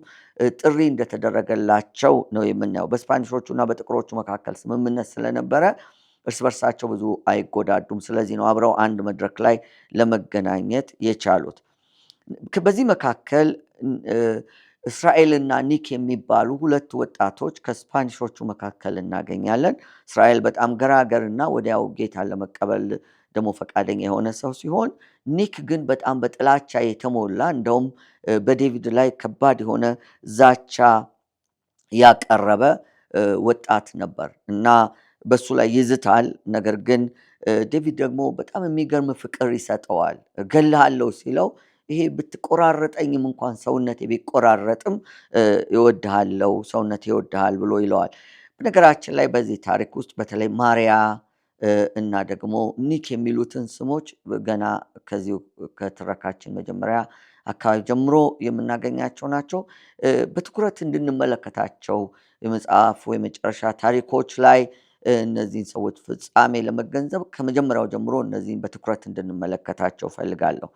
ጥሪ እንደተደረገላቸው ነው የምናየው። በስፓኒሾቹ እና በጥቁሮቹ መካከል ስምምነት ስለነበረ እርስ በርሳቸው ብዙ አይጎዳዱም። ስለዚህ ነው አብረው አንድ መድረክ ላይ ለመገናኘት የቻሉት። በዚህ መካከል እስራኤልና ኒክ የሚባሉ ሁለት ወጣቶች ከስፓኒሾቹ መካከል እናገኛለን። እስራኤል በጣም ገራገርና ወዲያው ጌታን ለመቀበል ደግሞ ፈቃደኛ የሆነ ሰው ሲሆን፣ ኒክ ግን በጣም በጥላቻ የተሞላ እንደውም በዴቪድ ላይ ከባድ የሆነ ዛቻ ያቀረበ ወጣት ነበር እና በሱ ላይ ይዝታል። ነገር ግን ዴቪድ ደግሞ በጣም የሚገርም ፍቅር ይሰጠዋል። እገልሃለሁ ሲለው ይሄ ብትቆራረጠኝም እንኳን ሰውነቴ ቢቆራረጥም እወድሃለሁ፣ ሰውነቴ ይወድሃል ብሎ ይለዋል። በነገራችን ላይ በዚህ ታሪክ ውስጥ በተለይ ማሪያ እና ደግሞ ኒክ የሚሉትን ስሞች ገና ከዚሁ ከትረካችን መጀመሪያ አካባቢ ጀምሮ የምናገኛቸው ናቸው። በትኩረት እንድንመለከታቸው የመጽሐፉ የመጨረሻ ታሪኮች ላይ እነዚህን ሰዎች ፍጻሜ ለመገንዘብ ከመጀመሪያው ጀምሮ እነዚህን በትኩረት እንድንመለከታቸው ፈልጋለሁ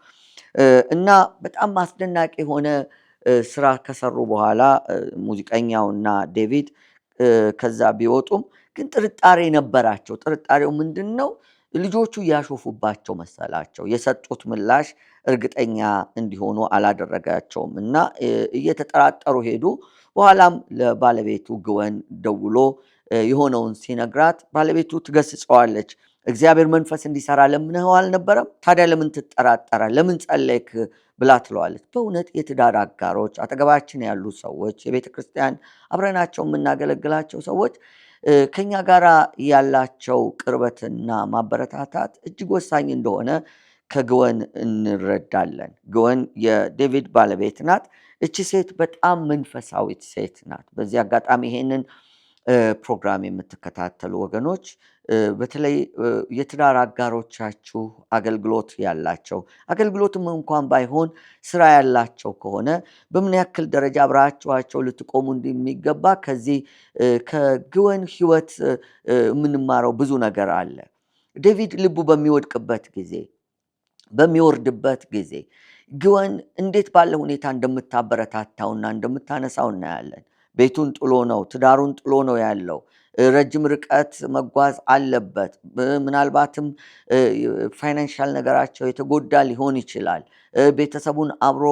እና በጣም አስደናቂ የሆነ ስራ ከሰሩ በኋላ ሙዚቀኛውና ዴቪድ ከዛ ቢወጡም ግን ጥርጣሬ ነበራቸው። ጥርጣሬው ምንድን ነው? ልጆቹ እያሾፉባቸው መሰላቸው። የሰጡት ምላሽ እርግጠኛ እንዲሆኑ አላደረጋቸውም እና እየተጠራጠሩ ሄዱ። በኋላም ለባለቤቱ ግወን ደውሎ የሆነውን ሲነግራት ባለቤቱ ትገስጸዋለች። እግዚአብሔር መንፈስ እንዲሰራ ለምነኸው አልነበረም? ታዲያ ለምን ትጠራጠራል? ለምን ጸለይክ? ብላ ትለዋለች። በእውነት የትዳር አጋሮች፣ አጠገባችን ያሉ ሰዎች፣ የቤተ ክርስቲያን አብረናቸው የምናገለግላቸው ሰዎች ከኛ ጋር ያላቸው ቅርበትና ማበረታታት እጅግ ወሳኝ እንደሆነ ከግወን እንረዳለን። ግወን የዴቪድ ባለቤት ናት። እቺ ሴት በጣም መንፈሳዊት ሴት ናት። በዚህ አጋጣሚ ይሄንን ፕሮግራም የምትከታተሉ ወገኖች በተለይ የትዳር አጋሮቻችሁ አገልግሎት ያላቸው፣ አገልግሎትም እንኳን ባይሆን ስራ ያላቸው ከሆነ በምን ያክል ደረጃ አብራችኋቸው ልትቆሙ እንደሚገባ ከዚህ ከግወን ሕይወት የምንማረው ብዙ ነገር አለ። ዴቪድ ልቡ በሚወድቅበት ጊዜ፣ በሚወርድበት ጊዜ ግወን እንዴት ባለ ሁኔታ እንደምታበረታታውና እንደምታነሳው እናያለን። ቤቱን ጥሎ ነው፣ ትዳሩን ጥሎ ነው ያለው። ረጅም ርቀት መጓዝ አለበት። ምናልባትም ፋይናንሻል ነገራቸው የተጎዳ ሊሆን ይችላል። ቤተሰቡን አብሮ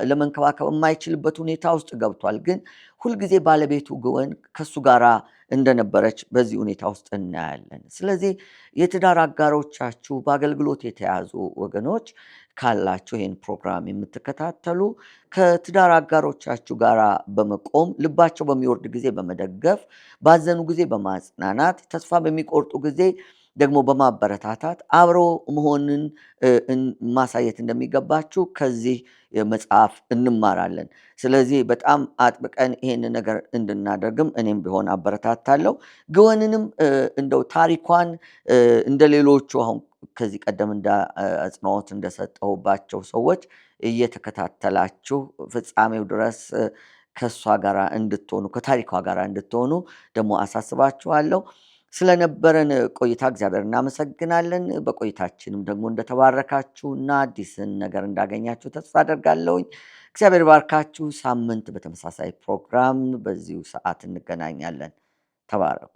ለመንከባከብ የማይችልበት ሁኔታ ውስጥ ገብቷል። ግን ሁልጊዜ ባለቤቱ ግወን ከሱ ጋር እንደነበረች በዚህ ሁኔታ ውስጥ እናያለን። ስለዚህ የትዳር አጋሮቻችሁ በአገልግሎት የተያዙ ወገኖች ካላችሁ ይህን ፕሮግራም የምትከታተሉ ከትዳር አጋሮቻችሁ ጋር በመቆም ልባቸው በሚወርድ ጊዜ በመደገፍ፣ ባዘኑ ጊዜ በማጽናናት፣ ተስፋ በሚቆርጡ ጊዜ ደግሞ በማበረታታት አብሮ መሆንን ማሳየት እንደሚገባችሁ ከዚህ መጽሐፍ እንማራለን። ስለዚህ በጣም አጥብቀን ይሄን ነገር እንድናደርግም እኔም ቢሆን አበረታታለሁ። ግወንንም እንደው ታሪኳን እንደ ሌሎቹ አሁን ከዚህ ቀደም እንደ አጽንኦት እንደሰጠሁባቸው ሰዎች እየተከታተላችሁ ፍጻሜው ድረስ ከእሷ ጋር እንድትሆኑ፣ ከታሪኳ ጋር እንድትሆኑ ደግሞ አሳስባችኋለሁ። ስለነበረን ቆይታ እግዚአብሔር እናመሰግናለን። በቆይታችንም ደግሞ እንደተባረካችሁና አዲስን ነገር እንዳገኛችሁ ተስፋ አደርጋለሁኝ። እግዚአብሔር ባርካችሁ። ሳምንት በተመሳሳይ ፕሮግራም በዚሁ ሰዓት እንገናኛለን። ተባረኩ።